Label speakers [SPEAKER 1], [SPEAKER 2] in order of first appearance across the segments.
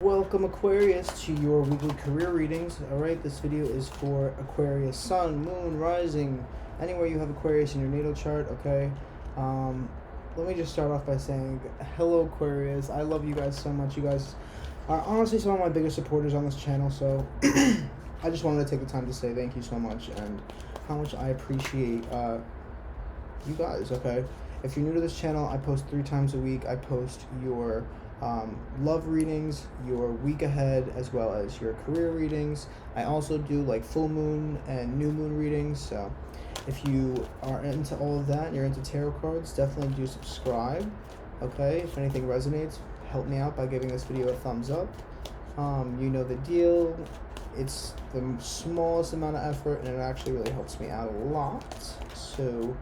[SPEAKER 1] Welcome Aquarius to your weekly career readings. Alright, this video is for Aquarius Sun, Moon, Rising, anywhere you have Aquarius in your natal chart, okay? Let me just start off by saying, hello Aquarius, I love you guys so much. You guys are honestly some of my biggest supporters on this channel, so I just wanted to take the time to say thank you so much and how much I appreciate you guys, okay? If you're new to this channel, I post 3 times a week. I post your love readings, your week ahead, as well as your career readings. I also do like full moon and new moon readings, so if you are into all of that and you're into tarot cards, definitely do subscribe, okay? If anything resonates, help me out by giving this video a thumbs up. You know the deal. It's the smallest amount of effort and it actually really helps me out a lot, so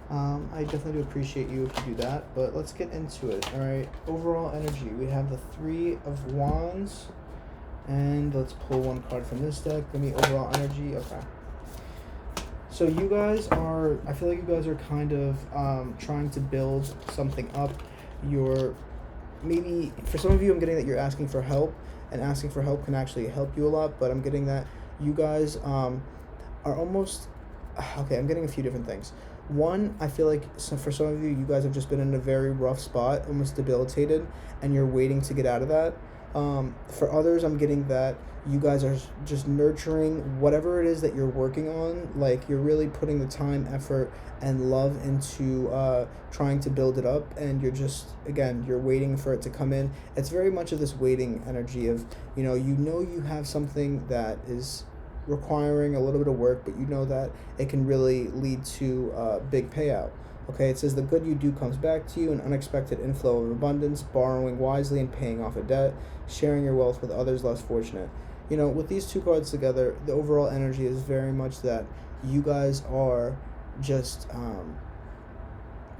[SPEAKER 1] I definitely do appreciate you if you do that, but let's get into it. All right, overall energy, we have the 3 of Wands, and let's pull one card from this deck. Give me overall energy. Okay, so you guys are, I feel like you guys are kind of trying to build something up. You're maybe, for some of you, I'm getting that you're asking for help, and asking for help can actually help you a lot, but I'm getting that you guys are almost, okay, I'm getting a few different things. One, I feel like for some of you, you guys have just been in a very rough spot, almost debilitated, and you're waiting to get out of that. For others, I'm getting that you guys are just nurturing whatever it is that you're working on. Like, you're really putting the time, effort, and love into trying to build it up, and you're just, again, you're waiting for it to come in. It's very much of this waiting energy of, you know you have something that is requiring a little bit of work, but you know that it can really lead to a big payout. Okay, it says the good you do comes back to you, an unexpected inflow of abundance, borrowing wisely and paying off a debt, sharing your wealth with others less fortunate. You know, with these 2 cards together, the overall energy is very much that you guys are just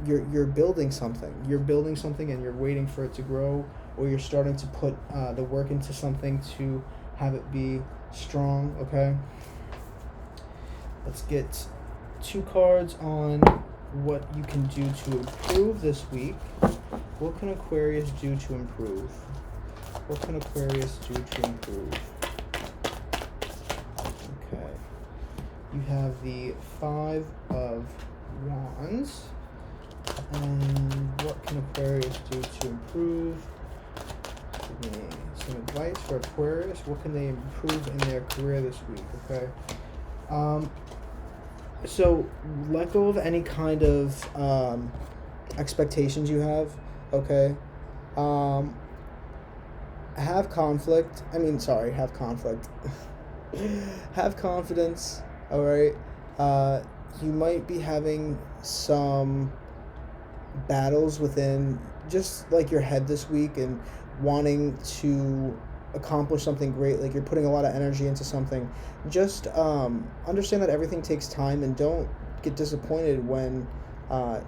[SPEAKER 1] you're building something. You're building something and you're waiting for it to grow, or you're starting to put the work into something to have it be strong. Okay, let's get 2 cards on what you can do to improve this week. What can Aquarius do to improve? What can Aquarius do to improve? Okay, you have the 5 of Wands, and what can Aquarius do to improve? Give me some advice for Aquarius. What can they improve in their career this week? Okay, so let go of any kind of expectations you have. Okay, have conflict. Have conflict. Have confidence. All right, you might be having some battles within just like your head this week and wanting to accomplish something great. Like, you're putting a lot of energy into something. Just understand that everything takes time, and don't get disappointed when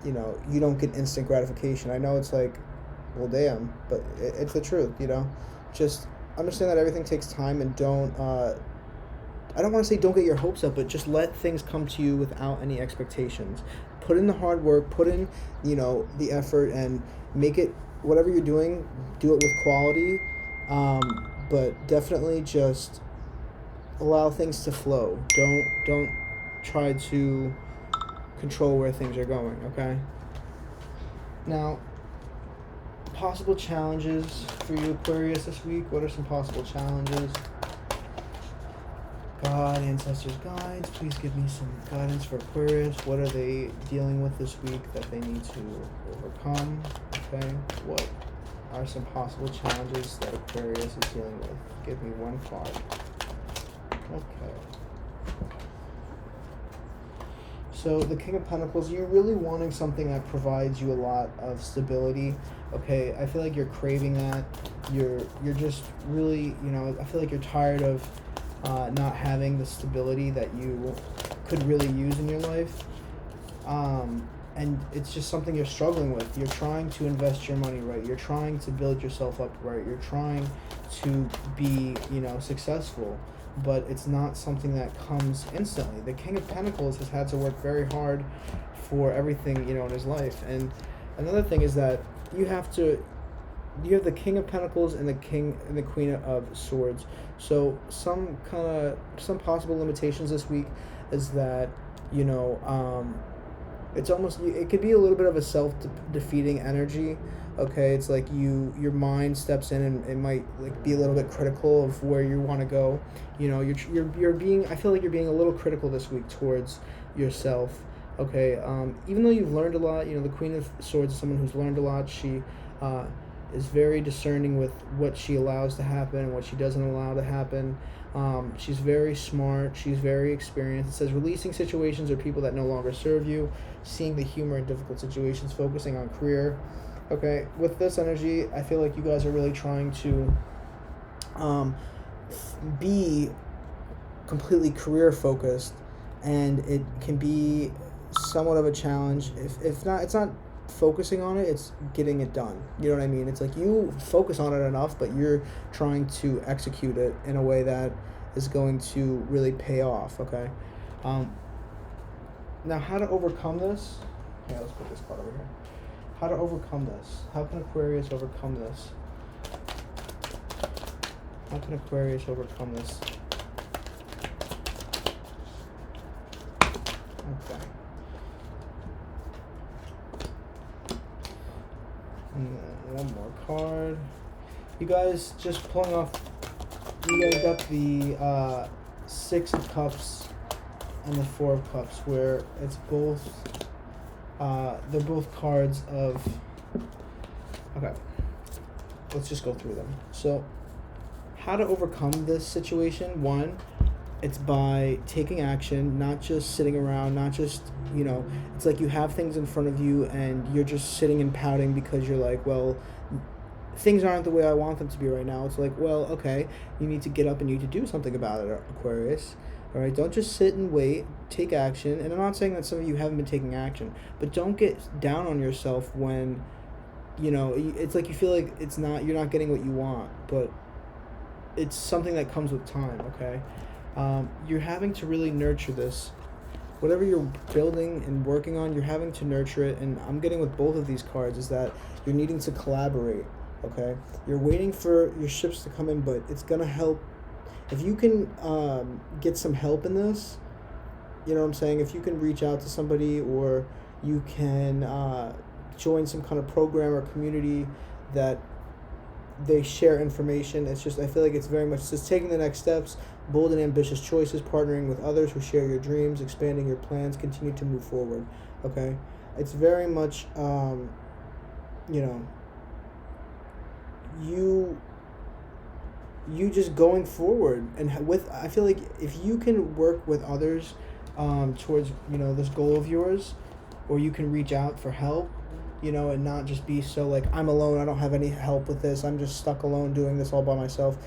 [SPEAKER 1] you don't get instant gratification. I know it's like, well, damn, but it's the truth. Just understand that everything takes time, and don't I don't want to say don't get your hopes up, but just let things come to you without any expectations. Put in the hard work, put in, the effort, and make it, whatever you're doing, do it with quality. But definitely just allow things to flow. Don't try to control where things are going, okay? Now, possible challenges for you, Aquarius, this week. What are some possible challenges? God, ancestors, guides, please give me some guidance for Aquarius. What are they dealing with this week that they need to overcome? Okay, what are some possible challenges that Aquarius is dealing with? Give me one card. Okay. So the King of Pentacles, you're really wanting something that provides you a lot of stability. Okay, I feel like you're craving that. You're just really, I feel like you're tired of not having the stability that you could really use in your life. And it's just something you're struggling with. You're trying to invest your money right. You're trying to build yourself up right. You're trying to be, successful. But it's not something that comes instantly. The King of Pentacles has had to work very hard for everything, in his life. And another thing is that you have to you have the King of Pentacles and the King and the Queen of Swords. So some possible limitations this week is that, you know, it's almost, it could be a little bit of a self-defeating energy. Okay, it's like your mind steps in, and it might like be a little bit critical of where you want to go. You know, you're being, I feel like you're being a little critical this week towards yourself. Okay, even though you've learned a lot, you know, the Queen of Swords is someone who's learned a lot. She is very discerning with what she allows to happen and what she doesn't allow to happen. She's very smart. She's very experienced. It says releasing situations or people that no longer serve you, seeing the humor in difficult situations, focusing on career. Okay, with this energy, I feel like you guys are really trying to be completely career focused, and it can be somewhat of a challenge. If not, it's not focusing on it, it's getting it done. You know what I mean? It's like you focus on it enough, but you're trying to execute it in a way that is going to really pay off. Okay. Now, how to overcome this? Yeah, let's put this card over here. How to overcome this? How can Aquarius overcome this? How can Aquarius overcome this? Okay. And then one more card. You guys just pulling off. You guys got the Six of Cups and the Four of Cups, where it's both. They're both cards of. Okay. Let's just go through them. So, how to overcome this situation? One, it's by taking action, not just sitting around, not just, you know, it's like you have things in front of you and you're just sitting and pouting because you're like, well, things aren't the way I want them to be right now. It's like, well, okay, you need to get up and you need to do something about it, Aquarius. All right, don't just sit and wait, take action. And I'm not saying that some of you haven't been taking action, but don't get down on yourself when, you know, it's like you feel like you're not getting what you want, but it's something that comes with time, okay? You're having to really nurture this. Whatever you're building and working on, you're having to nurture it. And I'm getting with both of these cards is that you're needing to collaborate, okay? You're waiting for your ships to come in, but it's going to help. If you can get some help in this, you know what I'm saying? If you can reach out to somebody, or you can join some kind of program or community that they share information. It's just, I feel like it's very much just taking the next steps, bold and ambitious choices, partnering with others who share your dreams, expanding your plans, continue to move forward, okay? It's very much, you know, you just going forward. And I feel like if you can work with others towards, you know, this goal of yours, or you can reach out for help, you know, and not just be so like, I'm alone, I don't have any help with this, I'm just stuck alone doing this all by myself.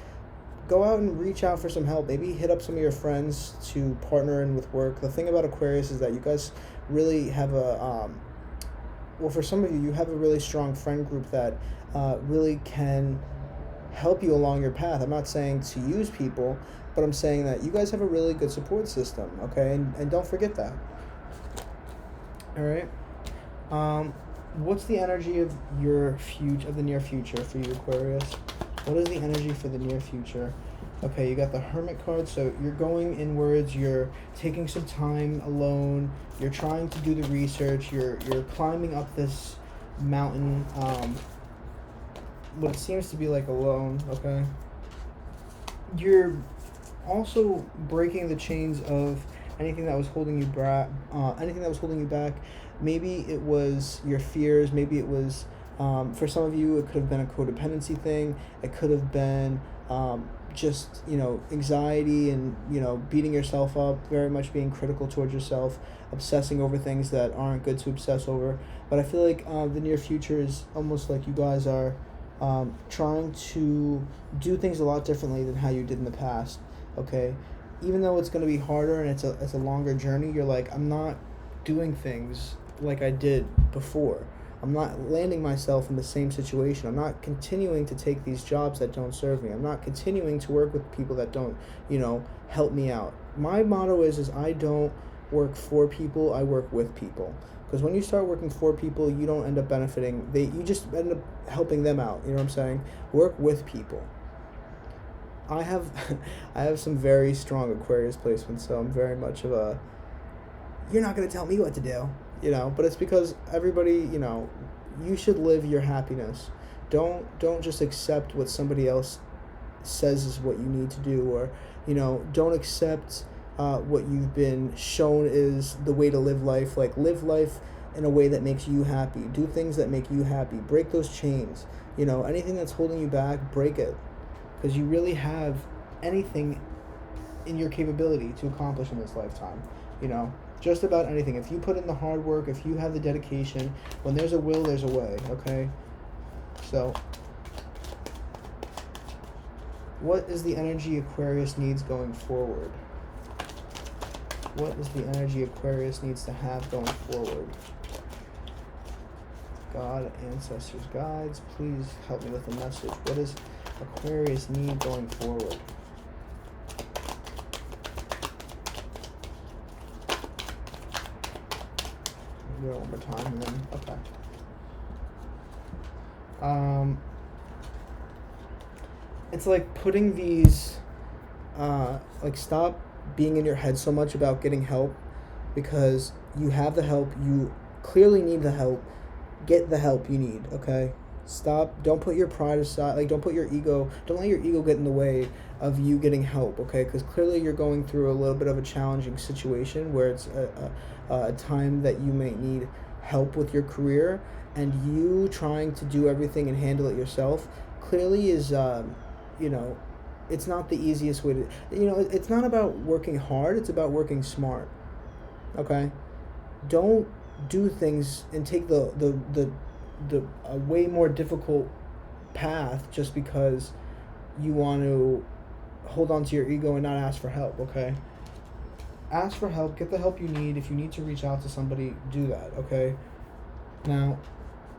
[SPEAKER 1] Go out and reach out for some help. Maybe hit up some of your friends to partner in with work. The thing about Aquarius is that you guys really have a, well, for some of you, you have a really strong friend group that really can help you along your path. I'm not saying to use people, but I'm saying that you guys have a really good support system, okay? And don't forget that. All right. What's the energy of the near future for you, Aquarius? What is the energy for the near future? Okay, you got the Hermit card, so you're going inwards, you're taking some time alone, you're trying to do the research, you're climbing up this mountain, what seems to be like alone, okay? You're also breaking the chains of anything that was holding you back. Maybe it was your fears. Maybe it was, for some of you, it could have been a codependency thing. It could have been just, you know, anxiety and, you know, beating yourself up, very much being critical towards yourself, obsessing over things that aren't good to obsess over. But I feel like the near future is almost like you guys are trying to do things a lot differently than how you did in the past, okay? Even though it's going to be harder and it's a longer journey, you're like, I'm not doing things like I did before. I'm not landing myself in the same situation. I'm not continuing to take these jobs that don't serve me. I'm not continuing to work with people that don't, you know, help me out. My motto is I don't work for people, I work with people, Because when you start working for people, you don't end up benefiting. You just end up helping them out. You know what I'm saying? Work with people. I have I have some very strong Aquarius placements, so I'm very much of a, you're not going to tell me what to do, but it's because everybody, you should live your happiness. Don't just accept what somebody else says is what you need to do, or, don't accept what you've been shown is the way to live life. Like, live life in a way that makes you happy. Do things that make you happy. Break those chains. Anything that's holding you back, break it. Because you really have anything in your capability to accomplish in this lifetime. Just about anything. If you put in the hard work, if you have the dedication, when there's a will, there's a way, okay? So, what is the energy Aquarius needs going forward? What is the energy Aquarius needs to have going forward? God, ancestors, guides, please help me with the message. What does Aquarius need going forward? Do it one more time and then, okay. It's like putting these, stop being in your head so much about getting help, because you have the help, you clearly need the help. Get the help you need, okay? Stop, don't put your pride aside, don't put your ego, don't let your ego get in the way of you getting help, okay? Because clearly you're going through a little bit of a challenging situation where it's a time that you may need help with your career, and you trying to do everything and handle it yourself clearly is, it's not the easiest way to, it's not about working hard, it's about working smart, okay? Don't do things and take the way more difficult path just because you want to hold on to your ego and not ask for help, okay? Ask for help, get the help you need. If you need to reach out to somebody, do that, okay? Now,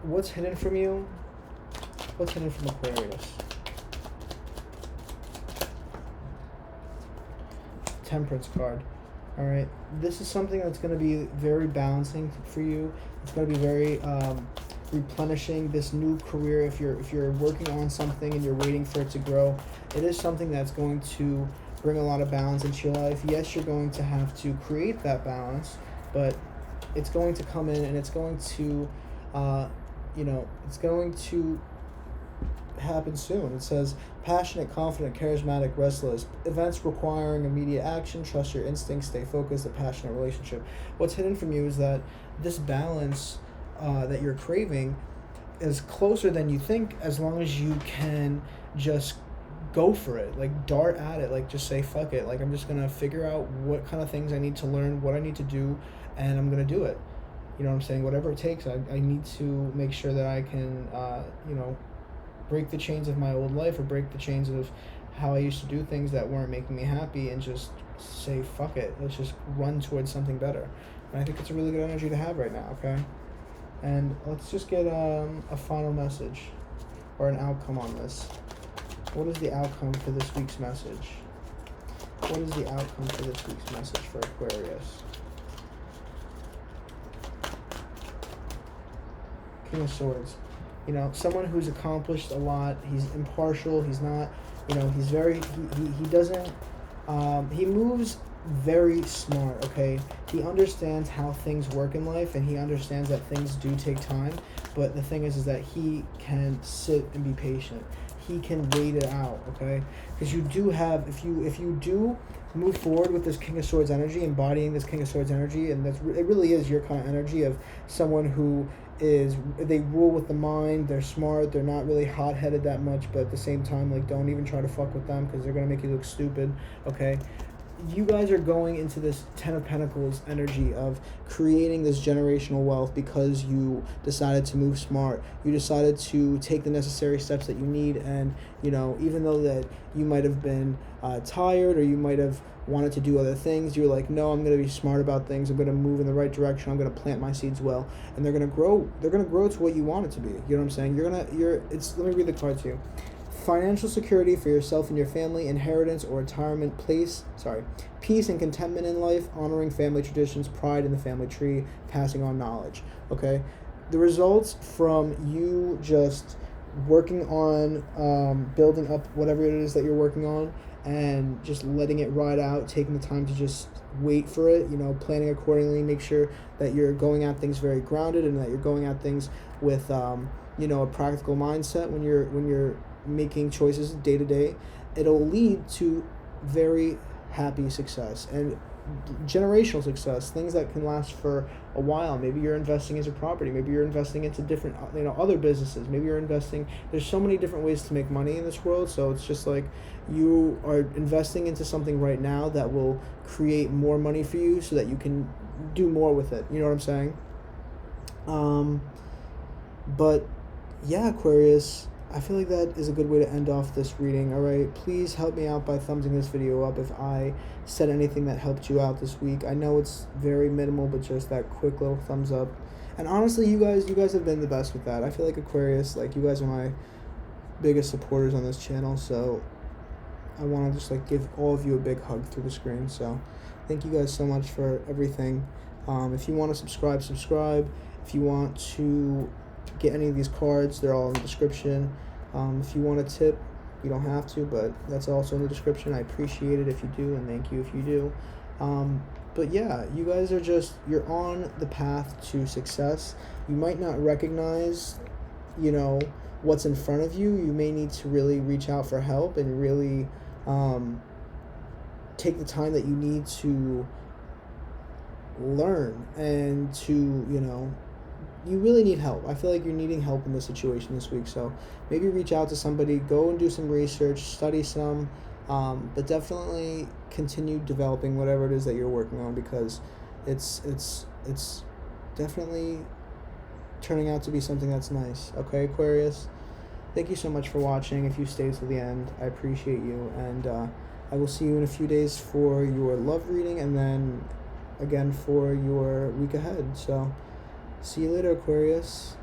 [SPEAKER 1] what's hidden from you? What's hidden from Aquarius? Temperance card. All right, this is something that's going to be very balancing for you. It's going to be very replenishing. This new career, if you're working on something and you're waiting for it to grow, it is something that's going to bring a lot of balance into your life. Yes, you're going to have to create that balance, but it's going to come in and it's going to, it's going to happen soon. It says, passionate, confident, charismatic, restless, events requiring immediate action, trust your instincts, stay focused, a passionate relationship. What's hidden from you is that this balance that you're craving is closer than you think, as long as you can just go for it, dart at it, just say fuck it, I'm just gonna figure out what kind of things I need to learn, what I need to do, and I'm gonna do it. You know what I'm saying? Whatever it takes, I need to make sure that I can break the chains of my old life, or break the chains of how I used to do things that weren't making me happy, and just say fuck it, let's just run towards something better. And I think it's a really good energy to have right now, okay? And let's just get a final message or an outcome on this. What is the outcome for this week's message? What is the outcome for this week's message for Aquarius? King of Swords. Someone who's accomplished a lot. He's impartial. He's not, he's very, he doesn't, he moves very smart, okay? He understands how things work in life, and he understands that things do take time, but the thing is that he can sit and be patient. He can wait it out, okay? Because you do have, if you do move forward with this King of Swords energy, embodying this King of Swords energy, and it really is your kind of energy of someone who they rule with the mind, they're smart, they're not really hot-headed that much, but at the same time, don't even try to fuck with them, because they're going to make you look stupid, okay? You guys are going into this Ten of Pentacles energy of creating this generational wealth because you decided to move smart. You decided to take the necessary steps that you need, and, even though that you might have been tired, or you might have wanted to do other things, you're like, no, I'm going to be smart about things. I'm going to move in the right direction. I'm going to plant my seeds well, and they're going to grow. They're going to grow to what you want it to be. You know what I'm saying? Let me read the card to you. financial security for yourself and your family, inheritance or retirement, peace and contentment in life, honoring family traditions, pride in the family tree, passing on knowledge. Okay, the results from you just working on building up whatever it is that you're working on, and just letting it ride out, taking the time to just wait for it, planning accordingly, make sure that you're going at things very grounded and that you're going at things with a practical mindset when you're making choices day to day. It'll lead to very happy success and generational success, things that can last for a while. Maybe you're investing into property, maybe you're investing into different other businesses, maybe you're investing, there's so many different ways to make money in this world. So it's just like you are investing into something right now that will create more money for you so that you can do more with it. You know what I'm saying? But yeah, Aquarius, I feel like that is a good way to end off this reading. All right, please help me out by thumbsing this video up if I said anything that helped you out this week. I know it's very minimal, but just that quick little thumbs up. And honestly, you guys have been the best with that. I feel like Aquarius, like, you guys are my biggest supporters on this channel, so I want to just give all of you a big hug through the screen. So thank you guys so much for everything. If you want to subscribe. If you want to get any of these cards, they're all in the description. If you want a tip, you don't have to, but that's also in the description. I appreciate it if you do, and thank you if you do. But yeah, you guys are you're on the path to success. You might not recognize, what's in front of you. You may need to really reach out for help and really take the time that you need to learn and to, you really need help. I feel like you're needing help in this situation this week. So maybe reach out to somebody, go and do some research, study some, but definitely continue developing whatever it is that you're working on, because it's definitely turning out to be something that's nice. Okay, Aquarius? Thank you so much for watching. If you stayed to the end, I appreciate you. And I will see you in a few days for your love reading, and then again for your week ahead. So see you later, Aquarius.